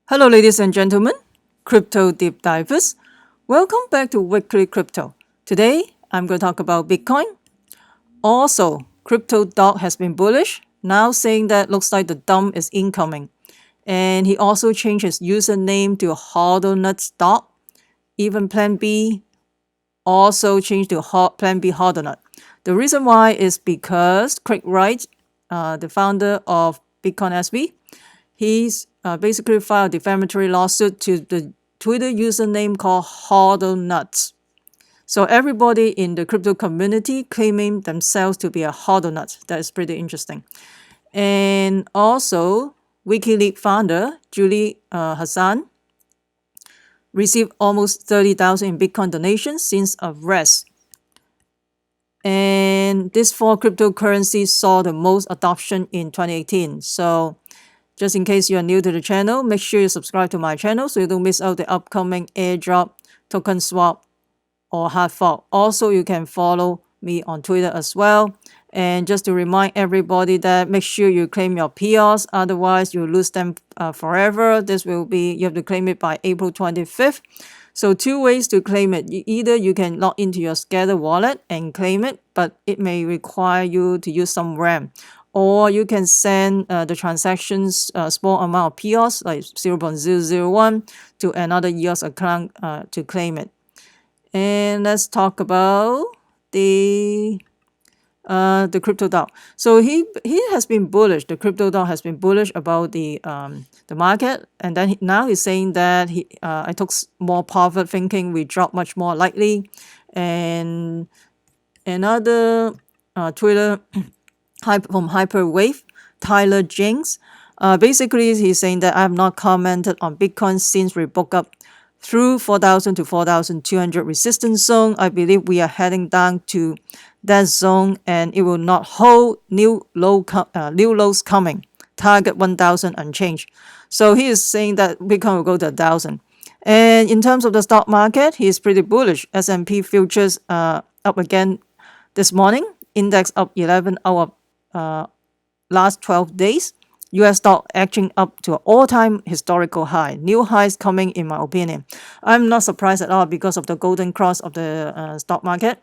Hello, ladies and gentlemen, crypto deep divers. Welcome back to Weekly Crypto. Today, I'm going to talk about Bitcoin. Also, Crypto Dog has been bullish, now saying that looks like the dump is incoming. And he also changed his username to HODLNUT Dog. Even Plan B also changed to Plan B HODLNUT. The reason why is because Craig Wright, the founder of Bitcoin SV, he's basically filed a defamatory lawsuit to the Twitter username called HODLNUT. So everybody in the crypto community claiming themselves to be a HODLNUT. That is pretty interesting. And also, WikiLeaks founder Julian Assange received almost 30,000 in Bitcoin donations since arrest. And these four cryptocurrencies saw the most adoption in 2018. So just in case you are new to the channel, make sure you subscribe to my channel so you don't miss out the upcoming airdrop, token swap, or hard fork. Also, you can follow me on Twitter as well. And just to remind everybody that make sure you claim your PEOS, otherwise you lose them forever. This will be, you have to claim it by April 25th. So two ways to claim it. Either you can log into your Scatter wallet and claim it, but it may require you to use some RAM. Or you can send the transactions small amount of PEOS, like 0.001, to another EOS account to claim it. And let's talk about the crypto dog. So he has been bullish. The crypto dog has been bullish about the market, and then now he's saying that I took more profit, thinking we drop much more likely. And another Twitter from Hyperwave, Tyler James. Basically, he's saying that I have not commented on Bitcoin since we broke up through 4,000 to 4,200 resistance zone. I believe we are heading down to that zone and it will not hold new lows coming. Target 1,000 unchanged. So he is saying that Bitcoin will go to 1,000. And in terms of the stock market, he is pretty bullish. S&P futures up again this morning. Index up 11 out of last 12 days. US stock edging up to an all-time historical high. New highs coming, in my opinion. I'm not surprised at all because of the golden cross of the stock market.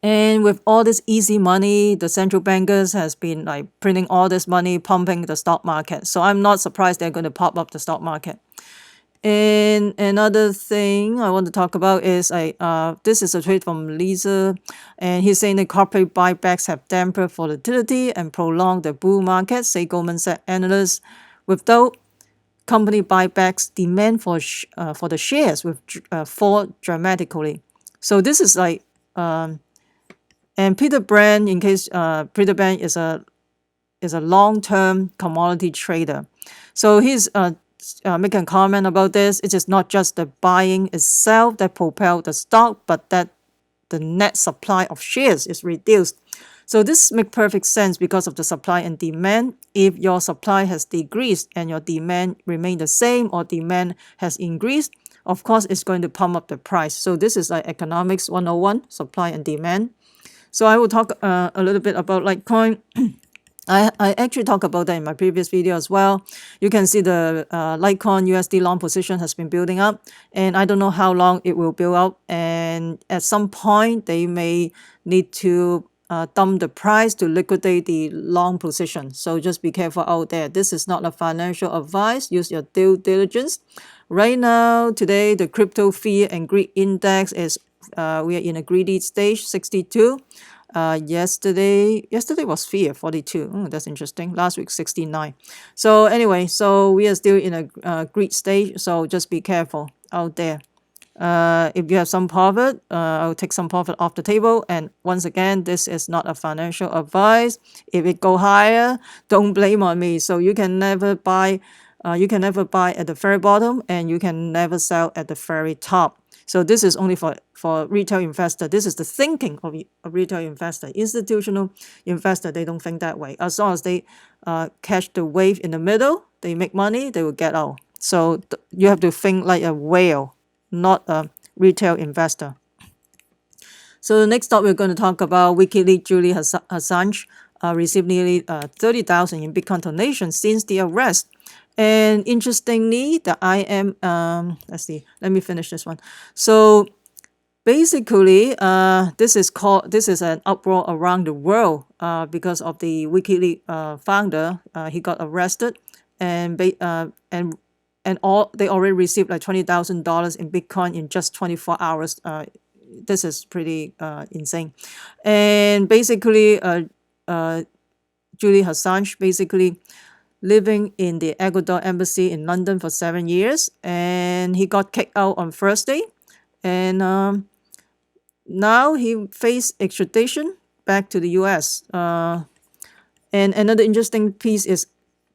And with all this easy money, the central bankers has been like printing all this money, pumping the stock market. So I'm not surprised they're going to pop up the stock market. And another thing I want to talk about is this is a tweet from Lisa, and he's saying the corporate buybacks have dampened volatility and prolonged the bull market, say Goldman Sachs analysts. Without company buybacks, demand for the shares will fall dramatically. So this is like and Peter Brand, in case Peter Brand is a long-term commodity trader, so he's making a comment about this. It is not just the buying itself that propelled the stock, but that the net supply of shares is reduced. So this makes perfect sense because of the supply and demand. If your supply has decreased and your demand remain the same or demand has increased, of course it's going to pump up the price. So this is like economics 101, supply and demand. So I will talk a little bit about Litecoin. I actually talked about that in my previous video as well. You can see the Litecoin USD long position has been building up, and I don't know how long it will build up. And at some point, they may need to dump the price to liquidate the long position. So just be careful out there. This is not a financial advice. Use your due diligence. Right now, today, the crypto fear and greed index is we are in a greedy stage, 62. Yesterday was fear, 42. That's interesting. Last week 69. So anyway, so we are still in a greed stage, so just be careful out there. If you have some profit, I'll take some profit off the table. And once again, this is not a financial advice. If it go higher, don't blame on me. So you can never buy at the very bottom, and you can never sell at the very top. So this is only for retail investor. This is the thinking of a retail investor. Institutional investor, they don't think that way. As long as they catch the wave in the middle, they make money, they will get out. So you have to think like a whale, not a retail investor. So next up, we're going to talk about WikiLeaks Julian Assange received nearly 30,000 in Bitcoin donations since the arrest. And interestingly, the let's see, let me finish this one. So basically, this is an uproar around the world because of the WikiLeaks founder. He got arrested, and all they already received like $20,000 in Bitcoin in just 24 hours. This is pretty insane. And basically, Julian Assange basically living in the Ecuador embassy in London for 7 years, and he got kicked out on Thursday, and now he faced extradition back to the U.S. And another interesting piece is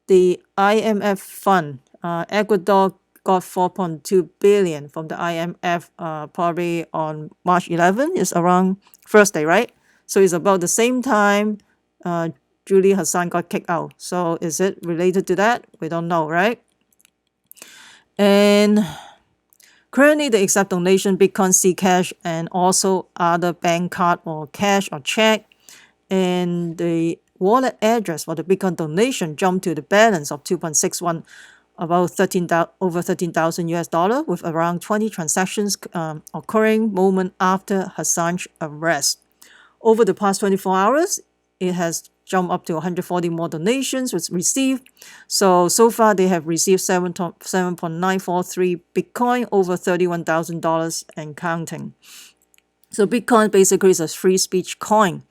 the IMF fund. Ecuador got 4.2 billion from the IMF probably on March 11. It's around Thursday, right? So it's about the same time Julian Assange got kicked out. So is it related to that? We don't know, right? And currently, they accept donation, Bitcoin, Zcash, and also other bank card or cash or check. And the wallet address for the Bitcoin donation jumped to the balance of 2.61, about over 13,000 US dollar, with around 20 transactions occurring moment after Assange arrest. Over the past 24 hours, it has jumped up to 140 more donations was received. So far they have received 7.943 Bitcoin, over $31,000 and counting. So Bitcoin basically is a free speech coin.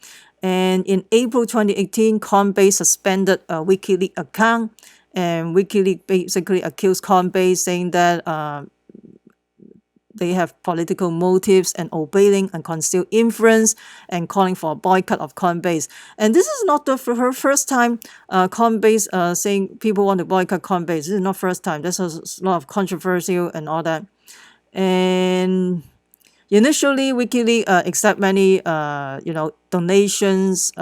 And in April 2018, Coinbase suspended a WikiLeaks account, and WikiLeaks basically accused Coinbase, saying that they have political motives and obeying and concealed influence, and calling for a boycott of Coinbase. And this is not her first time Coinbase saying people want to boycott Coinbase. This is not first time. There's a lot of controversy and all that. And initially, WikiLeaks accept many donations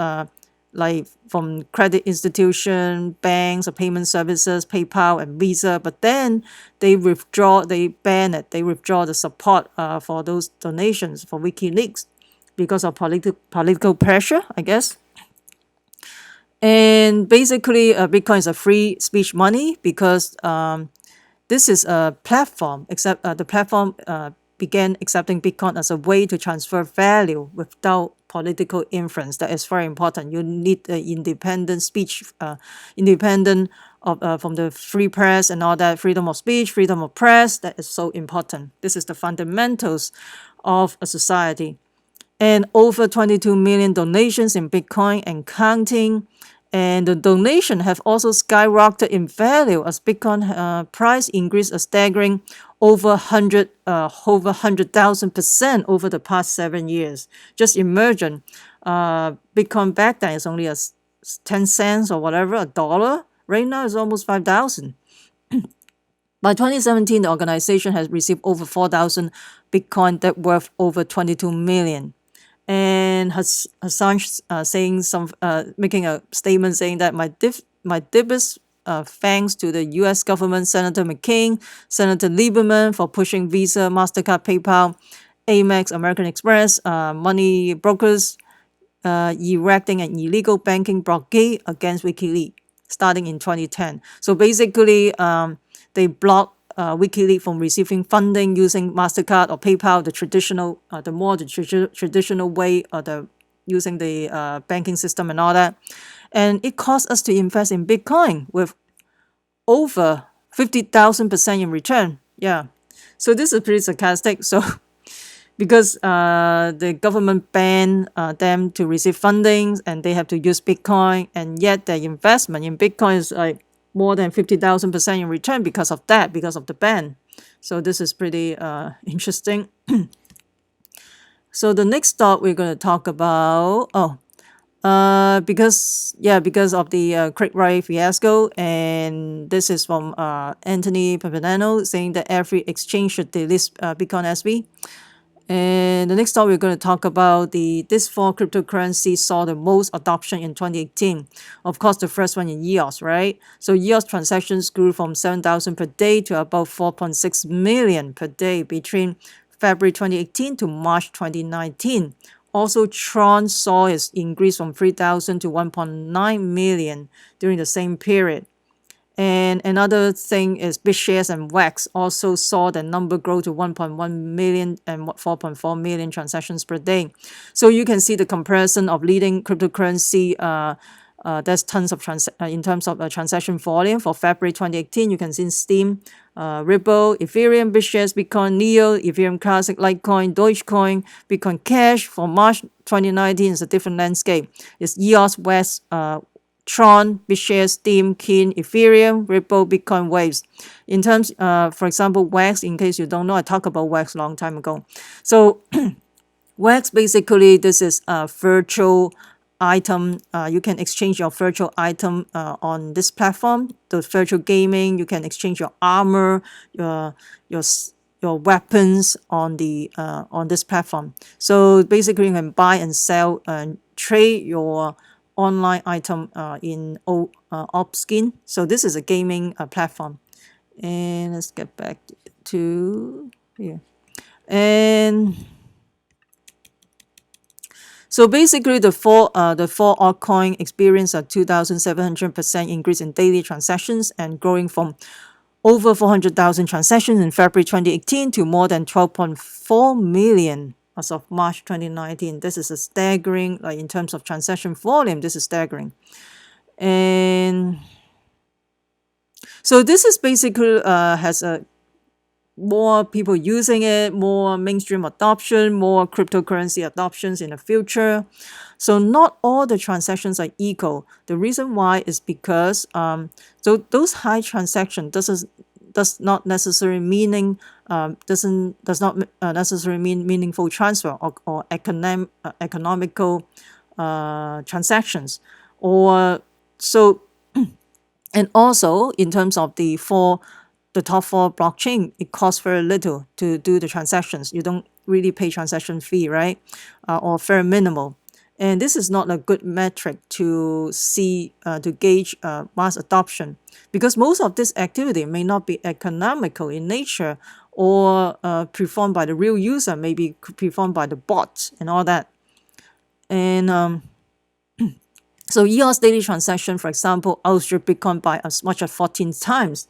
like from credit institution, banks, or payment services, PayPal and Visa, but then they ban it, they withdraw the support for those donations for WikiLeaks because of political pressure, I guess. And basically, Bitcoin is a free speech money because this is a platform, except the platform began accepting Bitcoin as a way to transfer value without political influence. That is very important. You need the independent speech, independent of from the free press and all that, freedom of speech, freedom of press. That is so important. This is the fundamentals of a society. And over 22 million donations in Bitcoin and counting. And the donation have also skyrocketed in value as Bitcoin price increased a staggering over 100,000% over the past 7 years. Just imagine, Bitcoin back then is only 10 cents or whatever, a dollar. Right now it's almost 5,000. By 2017, the organization has received over 4,000 Bitcoin that worth over 22 million. And Assange making a statement saying that my deepest thanks to the U.S. government, Senator McCain, Senator Lieberman for pushing Visa, MasterCard, PayPal, Amex, American Express, money brokers, erecting an illegal banking blockade against WikiLeaks starting in 2010. So basically, they blocked WikiLeaks from receiving funding using MasterCard or PayPal, the traditional way of using the banking system and all that. And it cost us to invest in Bitcoin with over 50,000% in return. Yeah. So this is pretty sarcastic. So because the government banned them to receive funding and they have to use Bitcoin, and yet their investment in Bitcoin is like more than 50,000% in return because of that, because of the ban. So this is pretty interesting. So the next stop we're going to talk about, because of the Trezor fiasco, and this is from Anthony Papadano saying that every exchange should delist Bitcoin SV. And the next stop we're going to talk about these four cryptocurrencies saw the most adoption in 2018. Of course, the first one in EOS, right? So EOS transactions grew from 7,000 per day to about 4.6 million per day between February 2018 to March 2019. Also, Tron saw its increase from 3,000 to 1.9 million during the same period. And another thing is BitShares and WAX also saw the number grow to 1.1 million and 4.4 million transactions per day. So you can see the comparison of leading cryptocurrency. There's tons of in terms of transaction volume for February 2018. You can see Steam, Ripple, Ethereum, BitShares, Bitcoin, Neo, Ethereum Classic, Litecoin, Dogecoin, Bitcoin Cash. For March 2019, it's a different landscape. It's EOS, West, Tron, BitShares, Steam, Keen, Ethereum, Ripple, Bitcoin, Waves. In terms, for example, WAX, in case you don't know, I talked about WAX a long time ago. So WAX, basically, this is a virtual item. You can exchange your virtual item on this platform. The virtual gaming, you can exchange your armor, your weapons on this platform. So basically, you can buy and sell and trade your online item in Opskin. So this is a gaming platform. And let's get back to here. And so basically, the four altcoin experienced a 2,700% increase in daily transactions and growing from over 400,000 transactions in February 2018 to more than 12.4 million as of March 2019. This is a staggering, in terms of transaction volume, this is staggering. And so this is basically has a more people using it, more mainstream adoption, more cryptocurrency adoptions in the future. So not all the transactions are equal. The reason why is because so those high transaction does not necessarily mean necessarily mean meaningful transfer or economical transactions, or so. And also in terms of the top four blockchain, it costs very little to do the transactions. You don't really pay transaction fee, right? Or very minimal. And this is not a good metric to see, to gauge mass adoption, because most of this activity may not be economical in nature or performed by the real user, maybe performed by the bots and all that. And so EOS daily transaction, for example, outstrip Bitcoin by as much as 14 times.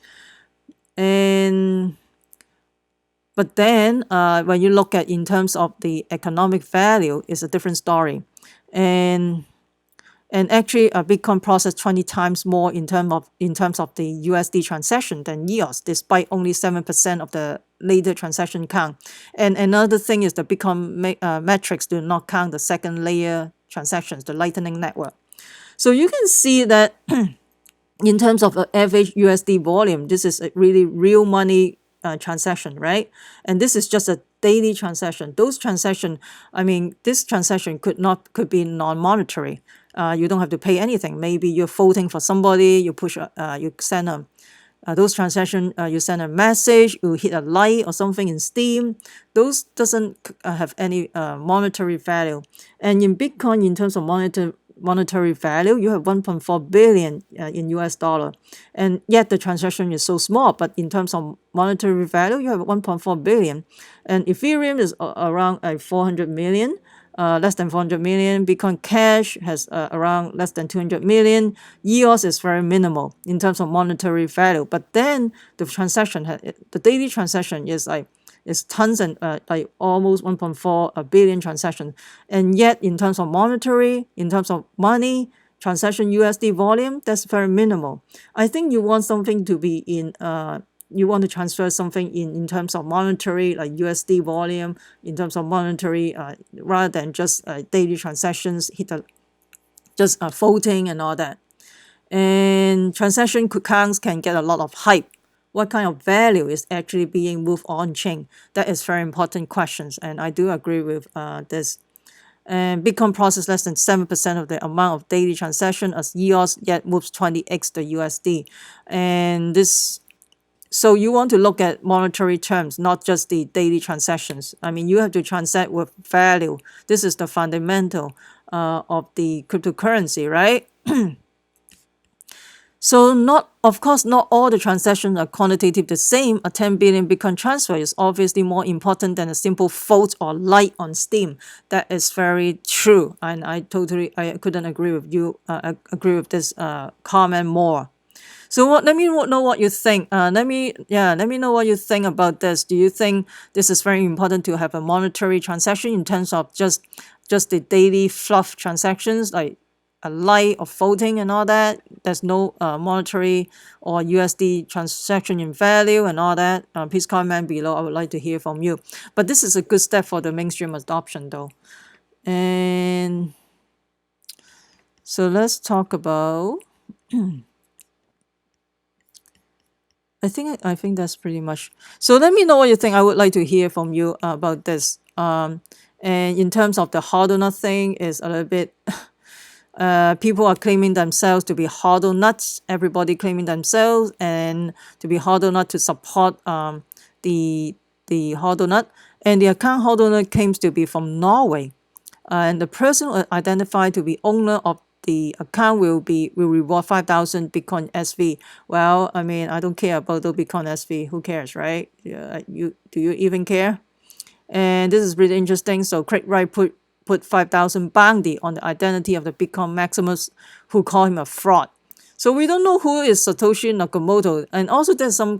But then when you look at in terms of the economic value, it's a different story. And actually Bitcoin processed 20 times more in terms of the USD transaction than EOS, despite only 7% of the later transaction count. And another thing is the Bitcoin metrics do not count the second layer transactions, the Lightning Network. So you can see that in terms of average USD volume, this is a really real money transaction, right? And this is just a daily transaction. Those transaction, I mean, this transaction could be non-monetary. You don't have to pay anything. Maybe you're voting for somebody, you send those transactions, you send a message, you hit a like or something in Steam. Those doesn't have any monetary value. And in Bitcoin, in terms of monetary value, you have 1.4 billion in US dollar, and yet the transaction is so small, but in terms of monetary value, you have 1.4 billion. And Ethereum is around 400 million, less than 400 million. Bitcoin Cash has around less than 200 million. EOS is very minimal in terms of monetary value, but then the daily transaction is tons and almost 1.4 billion transactions. And yet in terms of in terms of money, transaction USD volume, that's very minimal. I think you want something to be you want to transfer something in terms of monetary, like USD volume, in terms of monetary, rather than just daily transactions, just voting and all that. And transaction counts can get a lot of hype. What kind of value is actually being moved on chain? That is very important questions, and I do agree with this. And Bitcoin processes less than 7% of the amount of daily transaction as EOS, yet moves 20x the USD. And this, so you want to look at monetary terms, not just the daily transactions. I mean, you have to transact with value. This is the fundamental of the cryptocurrency, right? So of course, not all the transactions are quantitative the same. A 10 billion Bitcoin transfer is obviously more important than a simple vote or like on Steam. That is very true. And I couldn't agree with you, agree with this comment more. So let me know what you think. Let me know what you think about this. Do you think this is very important to have a monetary transaction in terms of just the daily fluff transactions like a like or voting and all that? There's no monetary or USD transaction in value and all that. Please comment below. I would like to hear from you. But this is a good step for the mainstream adoption though. And so let's talk about I think that's pretty much. So let me know what you think. I would like to hear from you about this. And in terms of the hodl thing, is a little bit. People are claiming themselves to be hodl nuts. Everybody claiming themselves and to be hodl nut to support the hodl nut. And the account hodl nut claims to be from Norway. And the person identified to be owner of the account will reward 5,000 Bitcoin SV. Well, I mean, I don't care about the Bitcoin SV. Who cares, right? Do you even care? And this is really interesting. So Trybe put 5,000 bounty on the identity of the Bitcoin Maximus, who call him a fraud. So we don't know who is Satoshi Nakamoto. And also there's some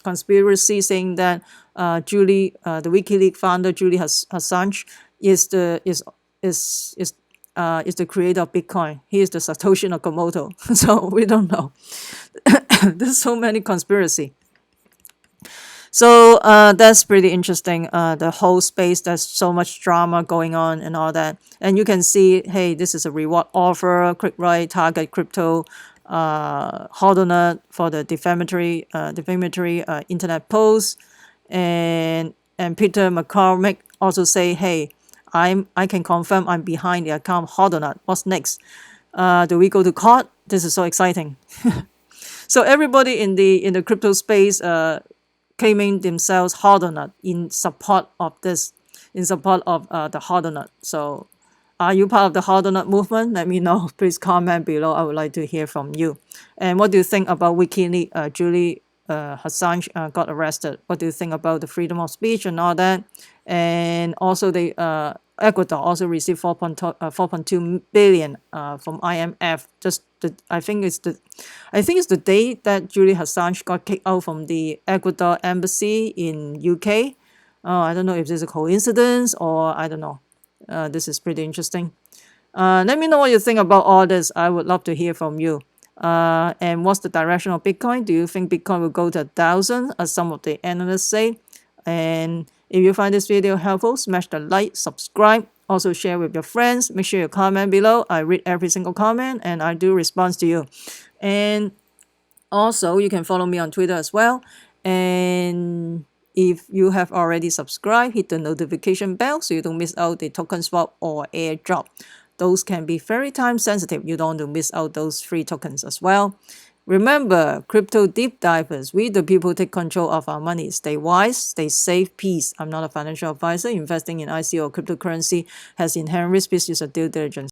conspiracy saying that the WikiLeaks founder Julian Assange is the creator of Bitcoin. He is the Satoshi Nakamoto. So we don't know. There's so many conspiracy. So that's pretty interesting. The whole space, there's so much drama going on and all that. And you can see, hey, this is a reward offer. Click right, target crypto, hodl for the defamatory internet post. And Peter McCormick also say, hey, I can confirm I'm behind the account hodl. What's next? Do we go to court? This is so exciting. So everybody in the crypto space claiming themselves hodl in support of this, in support of the hodl. So are you part of the hodl movement? Let me know. Please comment below. I would like to hear from you. And what do you think about WikiLeaks? Julian Assange got arrested. What do you think about the freedom of speech and all that? And also the Ecuador also received 4.2 billion from IMF. I think it's the day that Julian Assange got kicked out from the Ecuador embassy in UK. I don't know if this is a coincidence or I don't know. This is pretty interesting. Let me know what you think about all this. I would love to hear from you. And what's the direction of Bitcoin? Do you think Bitcoin will go to 1,000 as some of the analysts say? And if you find this video helpful, smash the like, subscribe, also share with your friends. Make sure you comment below. I read every single comment and I do respond to you. And also you can follow me on Twitter as well. And if you have already subscribed, hit the notification bell so you don't miss out the token swap or airdrop. Those can be very time sensitive. You don't want to miss out those free tokens as well. Remember, crypto deep divers, we the people take control of our money. Stay wise, stay safe, peace. I'm not a financial advisor. Investing in ICO or cryptocurrency has inherent risk. Please use a due diligence.